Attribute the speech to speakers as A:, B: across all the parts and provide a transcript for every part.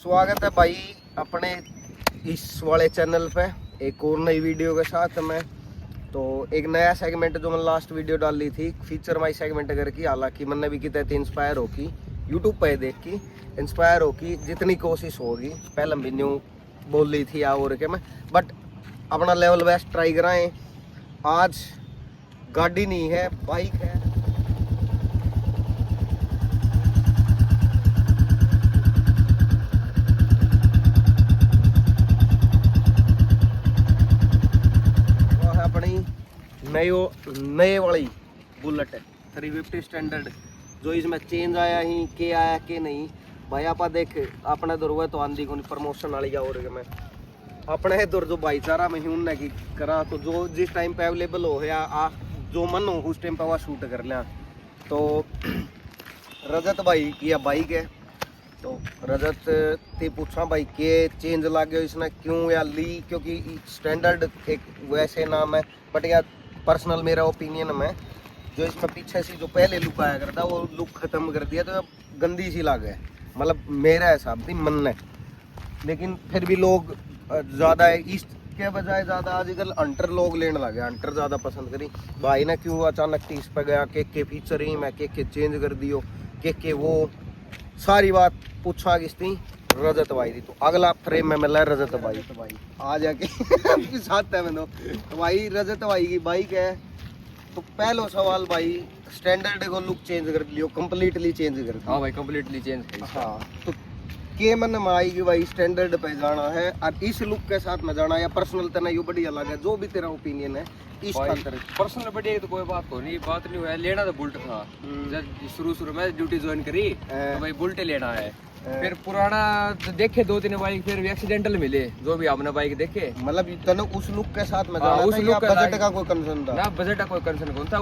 A: स्वागत है भाई अपने इस वाले चैनल पे एक और नई वीडियो के साथ में। तो एक नया सेगमेंट जो मैंने लास्ट वीडियो डाली थी फीचर माई सेगमेंट करके, हालांकि मैंने भी कितने इंस्पायर होगी यूट्यूब पे देख की इंस्पायर होगी, जितनी कोशिश होगी पहले भी न्यू बोल ली थी और के मैं, बट अपना लेवल बेस्ट ट्राई कराएं। आज गाड़ी नहीं है, बाइक है। नए वाली बुलेट है 350 स्टैंडर्ड, जो इसमें चेंज आया ही के आया के नहीं भाई। आप देख अपने दूर हुआ तो आंधी को प्रमोशन वाली और मैं अपने दूर जो भाईचारा में ही उनने की करा, तो जो जिस टाइम पे अवेलेबल हो या आ जो मन हो उस टाइम पे वह शूट कर लिया। तो रजत भाई की बाइक है, तो रजत ते पूछा भाई के चेंज लग गया इसने क्यों या ली, क्योंकि स्टैंडर्ड एक वैसे नाम है, बट यार पर्सनल मेरा ओपिनियन में जो इसमें पीछे से जो पहले लुक आया करता वो लुक खत्म कर दिया, तो गंदी सी लग है, मतलब मेरा हिसाब से मन है। लेकिन फिर भी लोग ज़्यादा इसके बजाय ज़्यादा आजकल हंटर लोग लेने लगे, हंटर ज़्यादा पसंद करी। भाई ने क्यों अचानक इस पर गया के फीचर ही मैं के चेंज कर दियो के वो सारी बात पूछा किसती रजत भाई थी। तो अगला फ्रेम में मिला रजत भाई आ जाके साथ है मैंने। तो भाई रजत भाई की बाइक है, तो पहला सवाल भाई स्टैंडर्ड को लुक चेंज कर लियो, कंप्लीटली चेंज कर दियो।
B: हाँ भाई कंप्लीटली चेंज।
A: हाँ तो के मन में आएगी भाई स्टैंडर्ड पे जाना है और इस लुक के साथ में जाना, या पर्सनल तना यो बढ़िया लगा, जो भी तेरा ओपिनियन है इस अंतर।
B: पर्सनल बढ़िया तो कोई बात को नहीं, बात नहीं है। लेना तो बुलेट था, जब शुरू में ड्यूटी ज्वाइन करी तो भाई बुलेट लेना है। फिर पुराना तो देखे 2-3 बाइक, फिर भी एक्सीडेंटल मिले जो भी आपने बाइक देखे,
A: मतलब तने उस लुक के साथ में जाना, उस लुक बजट का कोई कंसर्न था ना?
B: बजट का कोई कंसर्न कौन था,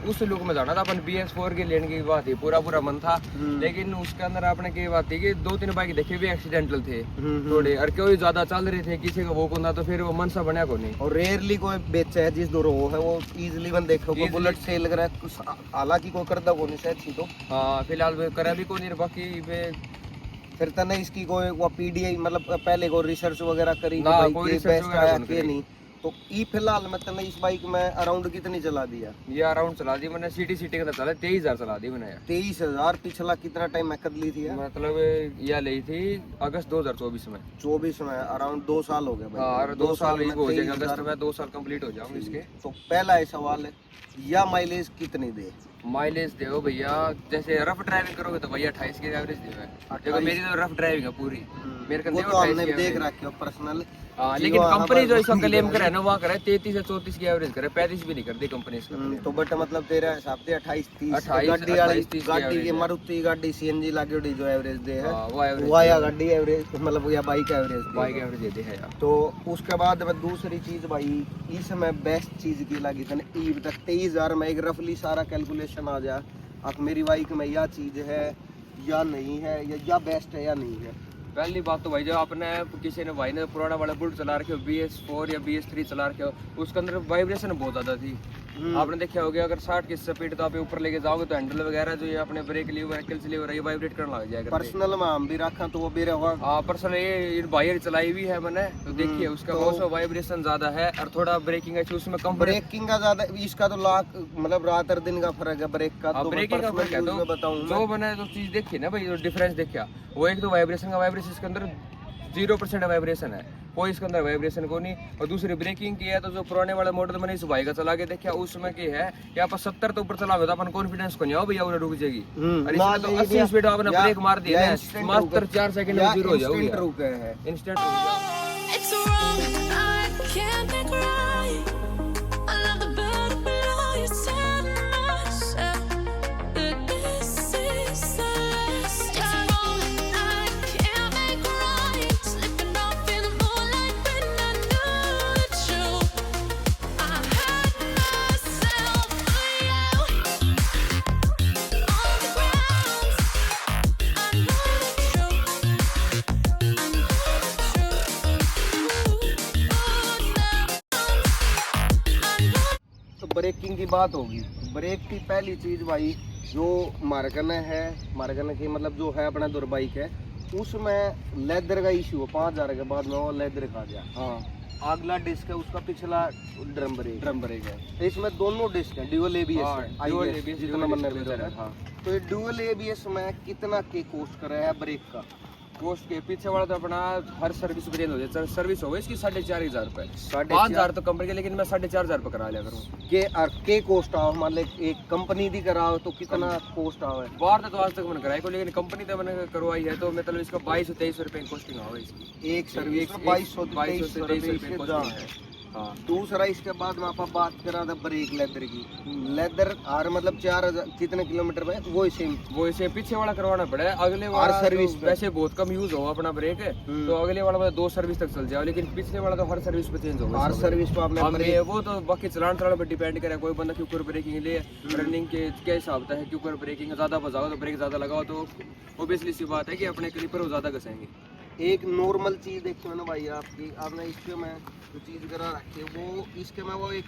B: उस लुक में जाना था। अपन BS4 के लेने की बात थी, पूरा मन था। लेकिन उसके अंदर आपने की बात थी कि 2-3 बाइक देखे भी एक्सीडेंटल थे थोड़े, और कोई ज्यादा चल रहे थे, किसी का वो कौन था, तो फिर वो मन सा बना को नहीं।
A: और रेयरली कोई बेचा है जिस दूर वो है वो इजीली बन देखो को बुलेट सेल करा, हालांकि कोई करदा को नहीं शायद तो।
B: हाँ फिलहाल करा भी कोई नहीं, बाकी
A: फिर तने इसकी कोई वो PDI मतलब पहले को रिसर्च वगैरह करी
B: ना,
A: भाई
B: कोई
A: के
B: रिसर्च
A: बेस्ट आया
B: वगैरह
A: के नहीं। तो ई फिलहाल में तने इस बाइक में अराउंड कितनी चला दिया?
B: ये अराउंड चला दी मैंने, सिटी के अंदर चला 23,000 चला दी मैंने।
A: 23,000। पिछला कितना टाइम में कर ली थी यार?
B: मतलब यह ली थी अगस्त 2024 में।
A: 24 में अराउंड 2 साल हो गया भाई।
B: हाँ 2 साल ही हो जाएगा, अगस्त में 2 साल कंप्लीट हो जाऊंगे इसके।
A: तो पहला है सवाल है या माइलेज कितनी दे?
B: माइलेज दो भैया, जैसे रफ ड्राइविंग करोगे तो भैया 28 की एवरेज दे। देखो मेरी तो रफ ड्राइविंग है पूरी, मेरे को
A: तो हमने देख रखी हो पर्सनल।
B: लेकिन कंपनी जो इसका क्लेम करे ना वहाँ करे 33 से 34 की एवरेज करे, 35 भी नहीं कर दी कंपनी इसका।
A: तो बट मतलब तेरा हिसाब से 28-30 गाड़ी की मारुति गाड़ी CNG लागेड़ी जो एवरेज दे है वो या गाड़ी एवरेज मतलब या बाइक एवरेज
B: देते हैं यार।
A: तो उसके बाद में दूसरी चीज भाई इसमें बेस्ट चीज की लगी था 23,000 में एक रफली सारा कैलकुलेशन आ जाए अब मेरी बाइक में यह चीज है या नहीं है, या बेस्ट है या नहीं है।
B: पहली बात तो भाई जो आपने किसी ने भाई ने पुराना वाला बुलेट चला रखे हो, BS4 या BS3 चला रखे हो, उसके अंदर वाइब्रेशन बहुत ज़्यादा थी। आपने देखा होगा अगर 60 की स्पीड तो आप ऊपर लेके जाओगे तो हैंडल वगैरह जो ये अपने ब्रेक लीवर किल्स लीवर ये वाइब्रेट करने लग जाएगा।
A: पर्सनल में हम भी रखा तो वो भी रहा।
B: हाँ पर्सनल ये बाहर चलाई हुई है मैंने, तो देखिए उसका तो वाइब्रेशन ज़्यादा है और थोड़ा ब्रेकिंग है उसमें कम।
A: ब्रेकिंग का ज़्यादा, इसका तो लाख मतलब रात और दिन का फर्क है ब्रेक का। तो
B: ब्रेकिंग का फर्क है, तो
A: बताऊँ
B: जो मैंने जो चीज़ देखी ना भाई, जो डिफरेंस देखा वो एक तो वाइब्रेशन का, वाइब्रेशन इसके अंदर 0% वाइब्रेशन है, कोई इसके अंदर वाइब्रेशन को नहीं। और दूसरी ब्रेकिंग की है तो जो पुराने वाले मॉडल मैंने इस भाई का चला के देखा उसमें की है कि आप 70 तो ऊपर चलाओगे तो अपन कॉन्फिडेंस को नहीं हो भैया रुक जाएगी, और इसमें तो 80 स्पीड आपने ब्रेक मार दिया है मात्र 4 सेकंड में 0 हो जाओगे। इंस्टेंट रुक जाओगे।
A: ब्रेकिंग की बात होगी, ब्रेक की पहली चीज भाई जो मार्गन है, मार्गन की मतलब जो है अपना दूर बाइक है उसमें लेदर का इशू है, 5000 के बाद में वो लेदर खा गया।
B: हाँ
A: अगला डिस्क है उसका पिछला ड्रम ब्रेक
B: है।
A: है। इसमें दोनों डिस्क हैं, ड्यूअल एबीएस
B: हाँ,
A: है,
B: dual
A: IBS,
B: ABS,
A: जितना
B: dual
A: मैंने
B: ABS
A: बताया।
B: हाँ।
A: तो ये ड्यूअल एबीएस में कितना के कॉस्ट कर रहा है ब्रेक का?
B: कोस्ट के पीछे वाला तो अपना हर सर्विस पे चेंज हो जाए। सर्विस हो गई इसकी 4500 रुपये,
A: 4,500
B: 5,000 तो कंपनी के, लेकिन मैं 4500 रुपये करा लिया करूँ।
A: के कॉस्ट आओ, मान ले एक कंपनी दी कराओ तो कितना कॉस्ट आओ है?
B: बाहर तो आज तक मैंने कराई को, लेकिन कंपनी तो मैंने करवाई है तो मतलब इसका 2200-2300 रुपये कॉस्टिंग होगा इसकी।
A: एक सर्विस
B: एक-
A: 2200
B: से 2300 रुपये कॉस्टिंग है। हाँ
A: दूसरा इसके बाद में आप बात करा था ब्रेक लेदर की। लेदर हर मतलब 4000 कितने किलोमीटर में वो सेम
B: वो इसे पीछे वाला करवाना पड़े, अगले
A: हर
B: वाला
A: सर्विस
B: तो
A: पे।
B: वैसे बहुत कम यूज हो अपना ब्रेक है तो अगले वाला मतलब 2 सर्विस तक चल जाए, लेकिन पिछले वाला तो हर सर्विस पे चेंज होगा।
A: हर सर्विस पे आपने
B: हम ये
A: ब्रेक
B: वो तो बाकी चलान पे डिपेंड करे। कोई बंदा क्यूकर ब्रेकिंग ले रनिंग के क्या हिसाब है, क्यूकर ब्रेकिंग ज्यादा बजाओ तो ब्रेक ज्यादा लगाओ तो ऑब्वियसली सी बात है कि अपने क्लिपर वो ज्यादा घसेंगे।
A: एक नॉर्मल चीज देखो ना भाई आपकी, आपने इसके में जो चीज करा रखी है वो इसके में वो एक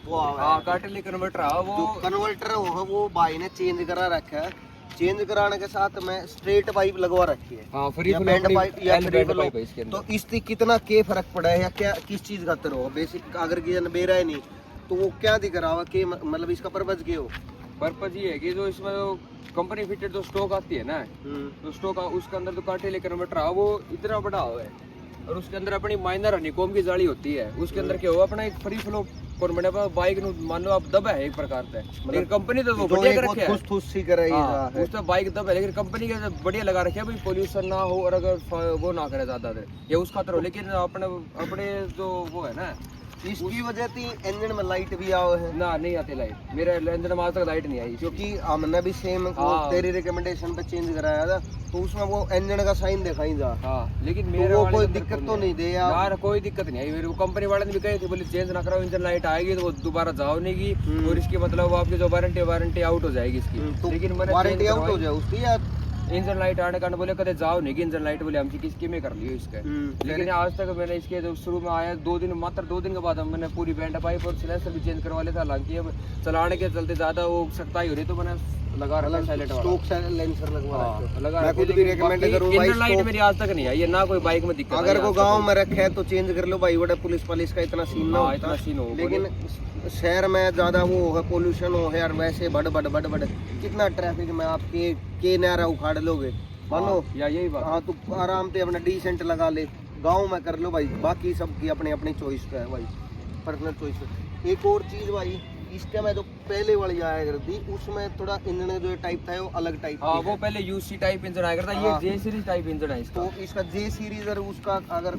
A: वो आवा
B: हाँ
A: है
B: कार्टिली कन्वर्टर आ
A: जो
B: वो
A: कन्वर्टर वो भाई ने चेंज करा रखा है। चेंज कराने के साथ में स्ट्रेट पाइप लगवा रखी है
B: हाँ फ्री
A: या बैंड पाइप या फ्री
B: बैंड
A: फ्लो।
B: पाइप है इसके अंदर।
A: तो इससे कितना के फर्क पड़ा है या क्या किस चीज का तरह हो? बेसिक अगर की बेरा है नहीं तो वो क्या दिख रहा हो कि मतलब इसका पर्पज क्या हो?
B: पर्पज ये है कि जो इसमें जो कंपनी फिटेड जो स्टॉक आती है ना, तो स्टॉक उसके अंदर जो कार्टिली कन्वर्टर है वो इतना बड़ा हुआ है, और उसके अंदर अपनी माइनर हनीकॉम की जाली होती है। उसके अंदर क्या हुआ अपना एक फ्री फ्लो फॉर्मेट है। बाइक नु मान लो आप दबा है एक प्रकार से, लेकिन कंपनी तो वो
A: जो
B: बढ़िया
A: एक
B: कर
A: वो
B: रखे है।
A: ठुस सी कर रही
B: हाँ,
A: है।
B: उस तो बाइक दब है, लेकिन कंपनी के बढ़िया लगा रखे है भाई, पोल्यूशन ना हो और अगर वो ना करे ज्यादा देर ये उस खातर हो। लेकिन अपने अपने जो वो है ना,
A: इसकी वजह थी इंजन में लाइट भी आओ है
B: ना नहीं आती लाइट। मेरे इंजन में आज तक लाइट नहीं आई
A: क्योंकि हमने भी सेम
B: हाँ।
A: तेरी रिकमेंडेशन पे चेंज कराया था तो उसमें वो इंजन का साइन दिखाई था।
B: हाँ, लेकिन
A: तो
B: मेरे
A: वो
B: वाले
A: कोई
B: के अंदर
A: दिक्कत तो नहीं दे यार?
B: यार कोई दिक्कत नहीं आई मेरे को। कंपनी वाले ने भी कही थी बोले चेंज ना कराओ, इंजन लाइट आएगी तो वो दोबारा जाओ नहीं की, और इसकी मतलब आपकी जो वारंटी आउट हो जाएगी इसकी।
A: तो
B: लेकिन मैंने
A: वारंटी आउट हो जाए उसकी या
B: इंजन लाइट आने का बोले कदे जाओ नहीं कि इंजन लाइट बोले हम किसकी में कर लियो इसका। लेकिन आज तक मैंने इसके जो शुरू में आया 2 दिन मात्र 2 दिन के बाद मैंने पूरी बैंड पाइप और सिलेंसर भी चेंज करवा लिया था। हालांकि अब चलाने के चलते ज्यादा वो सख्ताई हो रही तो मैंने लगा रखा साइलेंट वाला।
A: स्टॉक साइलेंसर लगवा रखा है।
B: लगा
A: मैं
B: रखा है,
A: खुद भी
B: लेकिन
A: recommend
B: बाकी
A: करूँ भाई
B: इंजन लाइट
A: stop-
B: मेरी आज तक नहीं आई है, ना कोई बाइक में दिक्कत
A: अगर
B: आई
A: को
B: आज
A: गांव
B: तक।
A: में रखे है तो चेंज कर लो भाई, बड़ा पुलिस का इतना सीन ना
B: हाँ,
A: होता।
B: इतना सीन हो
A: लेकिन शहर में ज्यादा वो है, पोल्यूशन हो है यार, वैसे बड़ कितना ट्रैफिक में आप के नारा उखाड़ लोगे मानो।
B: या यही बात।
A: हाँ तो आराम से अपना डिसेंट लगा ले, गांव में कर लो भाई, बाकी सबकी अपनी अपनी चॉइस का है भाई, पर्सनल चॉइस। एक और चीज भाई, इसके में जो पहले वाली आया करती उसमें थोड़ा इंजन जो टाइप था वो अलग टाइप
B: हाँ वो पहले यूसी टाइप इंजन आया करता, ये
A: हाँ।
B: जे सीरीज टाइप इंजन है इसका।
A: तो इसका जे सीरीज और उसका अगर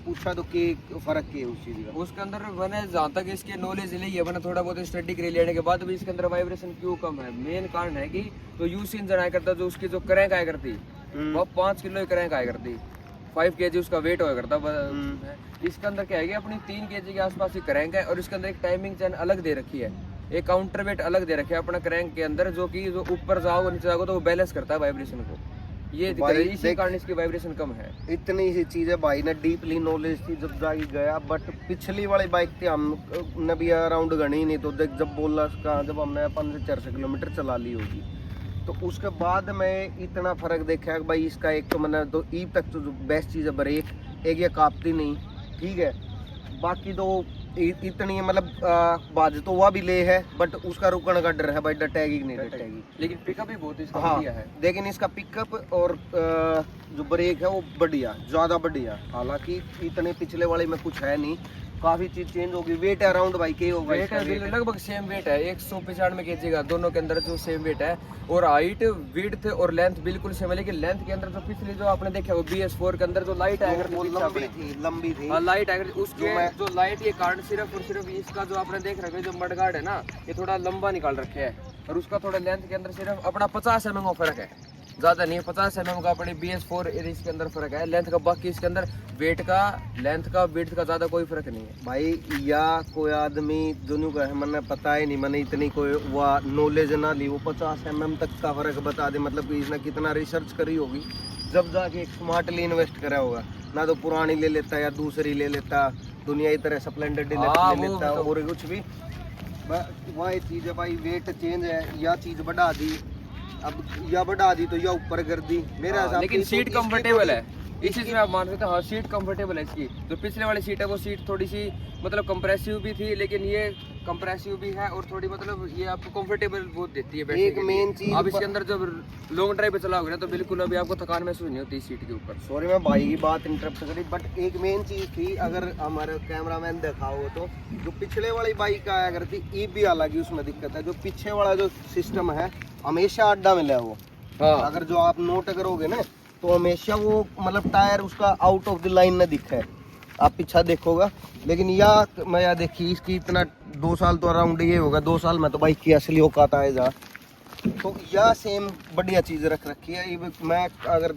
A: पूछा तो के फर्क क्या है उस चीज का?
B: उसके अंदर मैंने जहाँ तक इसके नॉलेज ली है, मैंने थोड़ा बहुत स्टडी कर लेने के बाद भी इसके अंदर वाइब्रेशन क्यों कम है, मेन कारण है कि तो यूसी इंजन आया करता जो उसकी जो क्रैंक आया करती वो 5 किलो की क्रैंक आया करती, 5 kg उसका वेट होया करता। इसके अंदर क्या है कि अपनी 3 kg के आसपास ही क्रैंक है, और इसके अंदर एक टाइमिंग चैन अलग दे रखी है, एक काउंटर वेट अलग दे रखे है अपना क्रैंक के अंदर, जो कि जो ऊपर जाओ नीचे जाओ तो वो बैलेंस करता है वाइब्रेशन को। ये दिक्कत है, इसी कारण इसकी वाइब्रेशन कम है।
A: इतनी सी चीज है भाई ने डीपली नॉलेज थी जब जाके गया, बट पिछली वाली बाइक थी हम ने भी अराउंड गणी नहीं, तो देख जब बोला उसका, जब हमने 500-400 किलोमीटर चला ली होगी तो उसके बाद में इतना फर्क देखा है भाई। इसका एक तो मैंने तो ई तक तो जो बेस्ट चीज़ है ब्रेक, एक ये कांपती नहीं, ठीक है, बाकी तो इतनी मतलब बाज तो वह भी ले है, बट उसका रुकने का डर है भाई, डटेगी कि नहीं डटेगी।
B: लेकिन पिकअप भी बहुत इसका
A: हाँ,
B: बढ़िया है।
A: लेकिन इसका पिकअप और जो ब्रेक है वो बढ़िया, ज़्यादा बढ़िया। हालांकि इतने पिछले वाले में कुछ है नहीं, काफ़ी चीज़ चेंज होगी। वेट अराउंड भाई के होगा
B: वेट है लगभग सेम वेट है, 195 kg का, दोनों के अंदर जो सेम वेट है। और हाइट विड्थ और लेंथ बिल्कुल सेम है, लेकिन लेंथ के अंदर जो पिछले जो आपने देखा वो BS4 के अंदर जो लाइट आया करती
A: वो
B: थी
A: लंबी थी।
B: हाँ लाइट आया करती, उसके
A: जो मैं-
B: जो लाइट ये कारण सिर्फ और सिर्फ इसका जो आपने देख रखे जो मडगार्ड है ना, ये थोड़ा लंबा निकाल रखे है, और उसका थोड़ा लेंथ के अंदर सिर्फ अपना 50 mm का फर्क है, ज्यादा नहीं है, 50 mm का अपने BS4 इसके अंदर फर्क है लेंथ का। बाकी इसके अंदर वेट का, लेंथ का, विड्थ का ज्यादा कोई फर्क नहीं है
A: भाई। या कोई आदमी दोनों का है, मैंने पता ही नहीं, मैंने इतनी कोई वह नॉलेज ना ली, वो 50 mm तक का फर्क बता दे, मतलब कि इसने कितना रिसर्च करी होगी जब जाके एक स्मार्टली इन्वेस्ट करा होगा। ना तो पुरानी ले लेता या दूसरी ले लेता, दुनिया की तरह स्प्लेंडर ले
B: हाँ, वो
A: लेता
B: तो-
A: और कुछ भी। वही चीज़ है भाई, वेट चेंज है, या चीज़ बढ़ा दी अब या बढ़ा दी तो या ऊपर कर दी मेरे
B: हाँ,
A: हिसाब
B: लेकिन
A: से
B: सीट
A: तो इसकी
B: कंफर्टेबल है, इस चीज में आप मान सकते हो। हाँ, सीट कंफर्टेबल है इसकी। जो पिछले वाली सीट है वो सीट थोड़ी सी मतलब कंप्रेसिव भी थी, लेकिन ये कंप्रेसिव भी है और थोड़ी मतलब ये आपको कंफर्टेबल बहुत देती है बैठने
A: एक
B: के लिए।
A: मेन चीज
B: आप इसके अंदर जब लॉन्ग ड्राइव पे चलाओगे ना तो बिल्कुल अभी आपको थकान महसूस नहीं होती इस सीट के ऊपर।
A: सॉरी मैं भाई की बात इंटरप्ट करी, बट एक मेन चीज थी, अगर हमारे कैमरामैन दिखाओ तो जो पिछले वाली बाइक आया करती ई भी हालांकि उसमें दिक्कत है, जो पीछे वाला जो सिस्टम है हमेशा अड्डा मिला है वो।
B: हाँ,
A: अगर जो आप नोट करोगे ना तो हमेशा वो मतलब टायर उसका आउट ऑफ द लाइन ना दिखे, आप पीछा देखोगा। लेकिन या मैं या देखी इसकी इतना 2 साल तो अराउंड ये होगा, 2 साल में तो बाइक की असली औकात आएगा। तो यह सेम बढ़िया चीज़ रख रखी है। ये मैं अगर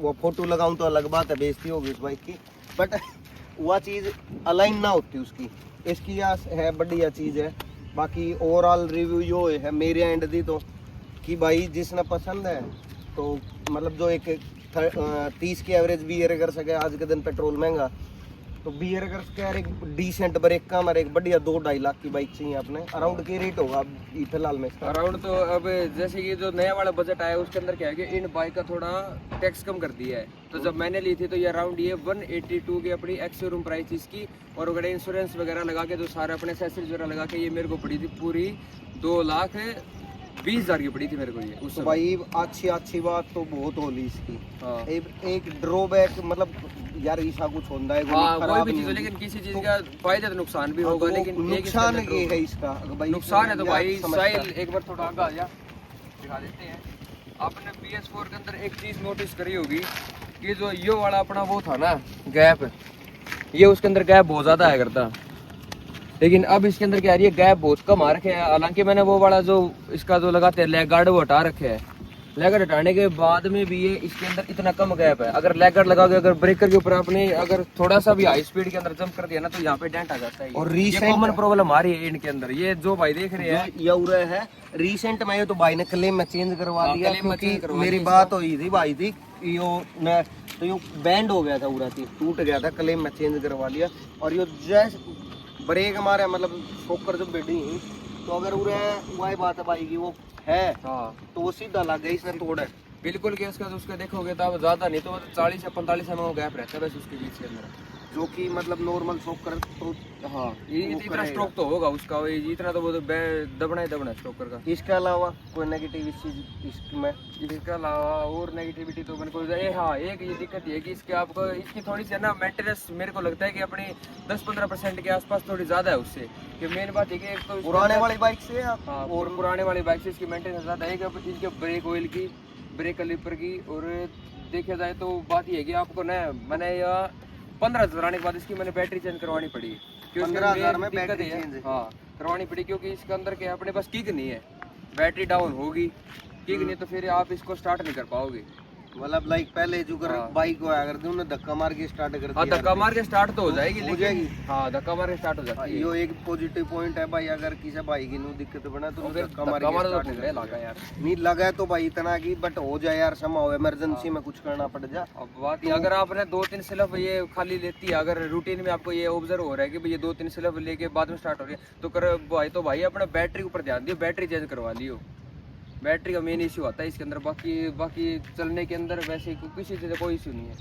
A: वो फोटो लगाऊं तो अलग बात है, बेइज्जती होगी उस बाइक की, बट वह चीज़ अलाइन ना होती उसकी। इसकी यह है बढ़िया चीज़ है। बाकी ओवरऑल रिव्यू यो है मेरे एंड दी तो कि भाई जिसने पसंद है तो मतलब जो एक 30 की एवरेज बियर कर सके, आज के दिन पेट्रोल महंगा तो बियर कर सके यार, एक डिसेंट ब्रेक का हमारे एक बढ़िया 2-2.5 लाख की बाइक चाहिए अपने। अराउंड के रेट होगा अभी फिलहाल में इसका
B: अराउंड तो अब जैसे कि जो नया वाला बजट आया उसके अंदर क्या है कि इन बाइक का थोड़ा टैक्स कम कर दिया है। तो जब मैंने ली थी तो ये अराउंड ये 182 की अपनी एक्स शोरूम प्राइस इसकी, और अगर इंश्योरेंस वगैरह लगा के जो सारे अपने एक्सेसरीज वगैरह लगा के ये मेरे को पड़ी थी पूरी 2,20,000 की पड़ी थी मेरे को ये उस
A: तो
B: समय।
A: भाई अच्छी बात तो बहुत होली इसकी।
B: हाँ,
A: एक ड्रॉबैक मतलब यार ऐसा कुछ होता है
B: हाँ, कोई
A: खराब
B: भी
A: नहीं
B: चीज हो,
A: होती।
B: लेकिन किसी चीज
A: तो-
B: का फायदा तो नुकसान भी
A: हाँ,
B: होगा,
A: तो वो
B: लेकिन एक इसके
A: नुकसान
B: अंदर
A: ये
B: तो-
A: है इसका भाई,
B: नुकसान है तो
A: यार
B: भाई
A: समझता है।
B: साहिल एक बार थोड़ा आगे आ जा, दिखा देते हैं। आपने BS4 के अंदर एक चीज नोटिस करी होगी कि जो ये वाला अपना वो था ना गैप, ये उसके अंदर गैप बहुत ज्यादा आया करता, लेकिन अब इसके अंदर क्या है ये गैप बहुत कम आ रखे हैं। हालांकि मैंने वो वाला जो इसका जो लगाते हैं लैग गार्ड वो हटा रखे है, लैग गार्ड हटाने के बाद में भी ये इसके अंदर इतना कम गैप है। अगर लैग गार्ड लगाओगे, अगर ब्रेकर के ऊपर आपने अगर थोड़ा सा भी हाई स्पीड के अंदर जंप कर दिया ना तो यहाँ पे डेंट आ जाता है।
A: और
B: ये
A: recent-
B: कॉमन प्रॉब्लम आ रही है इनके अंदर। ये जो भाई देख रहे हैं
A: ये उरे है रिसेंट में, ये तो भाई ने क्लेम में चेंज करवा
B: हाँ,
A: दिया
B: claim में
A: क्योंकि
B: change करवा
A: मेरी
B: दिया
A: बात हुई थी भाई थी यो न तो यो बैंड हो गया था पूरा थी, टूट गया था, क्लेम में चेंज करवा लिया। और यो जैसे ब्रेक हमारे मतलब ठोकर जब बैठी तो अगर उरे वही बात है भाई की वो है
B: हाँ
A: तो वो सीधा लग गया, इसने तोड़ा है।
B: बिल्कुल कि उसका उसका देखोगे तो अब ज्यादा नहीं तो 40 या 45 mm गैप रहता है बस उसके बीच के अंदर।
A: जो कि मतलब नॉर्मल ठोकर तो
B: हाँ, ये
A: वो
B: इतना
A: करेगा।
B: स्ट्रोक तो होगा उसका, ये इतना तो वो तो दबना ही दबना स्ट्रोकर का।
A: इसके अलावा कोई नेगेटिव चीज इसमें
B: इसके अलावा और नेगेटिविटी तो मेरे को हाँ एक ये दिक्कत ये है कि इसके आपको इसकी थोड़ी सी ना मेंटेनेंस मेरे को लगता है कि अपनी 10-15% के आसपास थोड़ी ज्यादा है उससे। कि मेन बात है कि एक तो इसके
A: पुराने
B: अंदर-
A: वाली बाइक से या
B: हाँ,
A: और
B: और पुराने वाली बाइक से इसकी मेंटेनेंस ज़्यादा है कि इसके ब्रेक ऑयल की, ब्रेक कैलिपर की। और देखा जाए तो बात ये है कि आपको ना मैंने यह 15 चलाने के बाद इसकी मैंने बैटरी चेंज करवानी पड़ी क्योंकि
A: 15,000 में
B: दिक्कत
A: बैटरी
B: है।
A: चेंज है।
B: हाँ, करवानी पड़ी क्योंकि इसके अंदर क्या है, अपने पास किक नहीं है, बैटरी डाउन होगी, किक नहीं तो फिर आप इसको स्टार्ट नहीं कर पाओगे।
A: मतलब लाइक पहले जो कर
B: हाँ।
A: बाइक को आया करती उन्हें धक्का मार के स्टार्ट कर
B: हाँ,
A: दिया
B: धक्का मार के स्टार्ट तो हो जाएगी,
A: हो
B: लेकिन
A: जाएगी।
B: हाँ धक्का मार के स्टार्ट हो जाती है।
A: यो एक पॉजिटिव पॉइंट है भाई, अगर किसी भाई की नु दिक्कत बना तो
B: तो
A: उन्हें
B: फिर
A: धक्का मार
B: धक्का
A: के
B: मार तो
A: स्टार्ट
B: घूमने लगा यार।
A: नहीं लगा तो भाई इतना की बट हो जाए यार, समा हो इमरजेंसी में कुछ करना पड़ जा।
B: अब बात ये अगर आपने 2-3 सिलफ ये खाली लेती है, अगर रूटीन में आपको ये ऑब्जर्व हो रहा है कि भाई ये 2-3 सिलफ लेके बाद में स्टार्ट हो रही है तो कर भाई अपने बैटरी के ऊपर ध्यान दियो, बैटरी चेंज करवा लियो। बैटरी का मेन इशू आता है इसके अंदर, बाकी चलने के अंदर वैसे किसी चीज़ का कोई इशू नहीं है,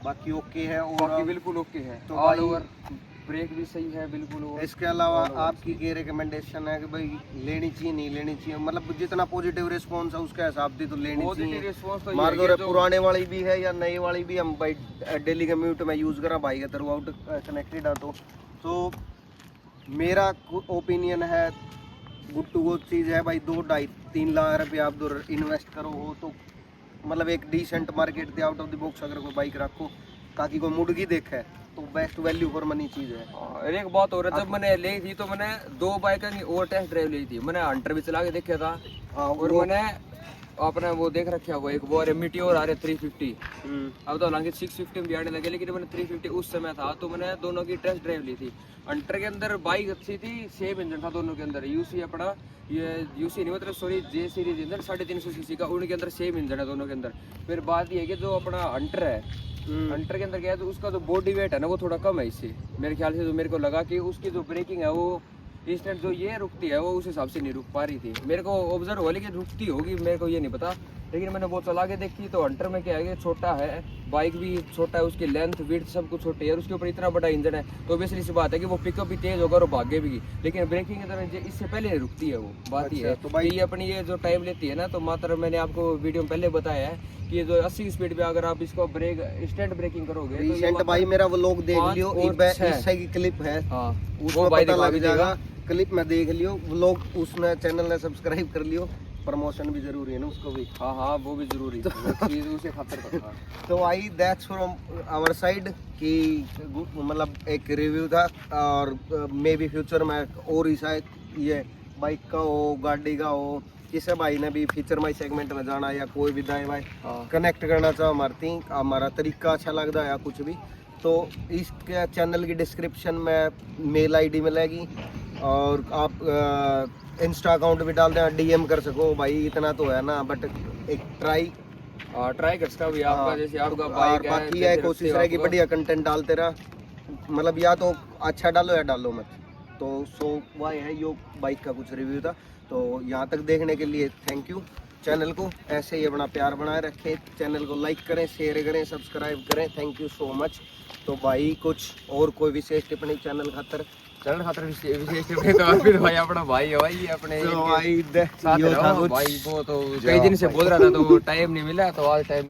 A: बाकी ओके है।
B: बाकी
A: और
B: बिल्कुल ओके है।
A: तो
B: ऑल
A: भाई-
B: ओवर ब्रेक भी सही है बिल्कुल। और
A: इसके अलावा आपकी क्या रिकमेंडेशन है कि भाई लेनी चाहिए नहीं लेनी चाहिए, मतलब जितना पॉजिटिव रिस्पॉन्स है उसके हिसाब से तो लेनी
B: पॉजिटिव
A: चाहिए।
B: रिस्पॉन्स तो
A: मार
B: ये
A: दो
B: है
A: रे,
B: कि जो
A: पुराने वाली भी है या नई वाली भी, हम भाई डेली कम्यूट में यूज़ करा भाई का थ्रू आउट कनेक्टेड है तो मेरा ओपिनियन है गुड टू गुड चीज़ है भाई। 2-2.5-3 लाख रुपये आप इन्वेस्ट करो हो तो मतलब एक डिसेंट मार्केट दे आउट ऑफ द बॉक्स अगर कोई बाइक रखो ताकि कोई मुड़गी देखे तो बेस्ट वैल्यू फॉर मनी चीज़ है।
B: और एक बात और है, जब मैंने ली थी तो मैंने 2 बाइक की और टेस्ट ड्राइव ली थी। मैंने हंटर भी चला के देखा था
A: हाँ
B: और मैंने अपना वो देख रखा वो एक वो मीटियोर आ रहे 350। अब तो हालांकि 650 भी आने लगे, लेकिन मैंने 350 उस समय था तो मैंने दोनों की टेस्ट ड्राइव ली थी। हंटर के अंदर बाइक अच्छी थी, सेम इंजन था दोनों के अंदर, यूसी अपना ये यूसी नहीं मतलब सॉरी जे सीरीज इंजन 350 सीसी का, उनके अंदर सेम इंजन है दोनों के अंदर। फिर बात ये है कि जो अपना हंटर है, हंटर के अंदर क्या है तो उसका जो बॉडी वेट है ना वो थोड़ा कम है इससे, मेरे ख्याल से जो मेरे को लगा कि उसकी जो ब्रेकिंग है वो स्टैंड जो ये रुकती है वो उस हिसाब से नहीं रुक पा रही थी, मेरे को ऑब्जर्व हुआ, लेकिन रुकती होगी मेरे को ये नहीं पता। लेकिन मैंने वो चला के देखी तो हंटर में क्या है कि छोटा है, बाइक भी छोटा है, उसकी लेंथ विड्थ सब कुछ छोटी है, और उसके ऊपर इतना बड़ा इंजन है, तो ऑब्वियसली सी बात है कि वो पिकअप भी तेज होगा और भागे भी। लेकिन ब्रेकिंग की तरह इससे पहले नहीं रुकती है वो, बात ये है।
A: तो
B: तो ये अपनी ये जो टाइम लेती है ना, तो मात्र मैंने आपको वीडियो में पहले बताया है कि ये जो 80 की स्पीड पे अगर आप इसको ब्रेक स्टैंड ब्रेकिंग करोगे तो ये
A: रिसेंट भाई मेरा वो लोग देख
B: पाँच
A: लियो,
B: और छः।
A: इससे की क्लिप है,
B: हाँ
A: उसमें
B: भाई
A: पता
B: दिखा
A: लग
B: भी
A: जाएगा,
B: देगा।
A: क्लिप में देख लियो, व्लॉग उसमें चैनल ने सब्सक्राइब कर लियो, प्रमोशन भी जरूरी है ना उसको भी।
B: हाँ वो भी जरूरी है, वो चीज़ उसे खातर का था।
A: तो आई दैट्स फ्रॉम आवर साइड कि मतलब एक रिव्यू था, और मे बी फ्यूचर में और ही शायद ये बाइक का हो, गाड़ी का हो, किसी भाई ने भी फीचर माई सेगमेंट में जाना या कोई भी दाएं भाई
B: हाँ
A: कनेक्ट करना चाहो हमारा तरीका अच्छा लगता है या कुछ भी, तो इसके चैनल की डिस्क्रिप्शन में मेल आईडी मिलेगी, और आप इंस्टा अकाउंट भी डाल दें, डीएम कर सको भाई, इतना तो है ना, बट एक ट्राई
B: ट्राई कर सकता भी आपका, जैसे आपका
A: और
B: बाइक है,
A: बाकी है कोशिश रहेगी बढ़िया कंटेंट डालते रहा, मतलब या तो अच्छा डालो या डालो मत। तो सो वाई है यो बाइक का कुछ रिव्यू था, तो यहाँ तक देखने के लिए थैंक यू। चैनल को ऐसे ही अपना प्यार बनाए रखें, चैनल को लाइक करें, शेयर करें, सब्सक्राइब करें, थैंक यू सो मच। तो भाई कुछ और कोई विशेष टिप्पणी चैनल खातर?
B: चैनल खातर विशेष टिप्पणी तो आप भी भाई अपना भाई है भाई, अपने
A: तो भाई
B: साथ
A: यो था
B: रहो
A: कुछ
B: भाई, वो तो कई दिन से बोल रहा था तो टाइम नहीं मिला, तो आज टाइम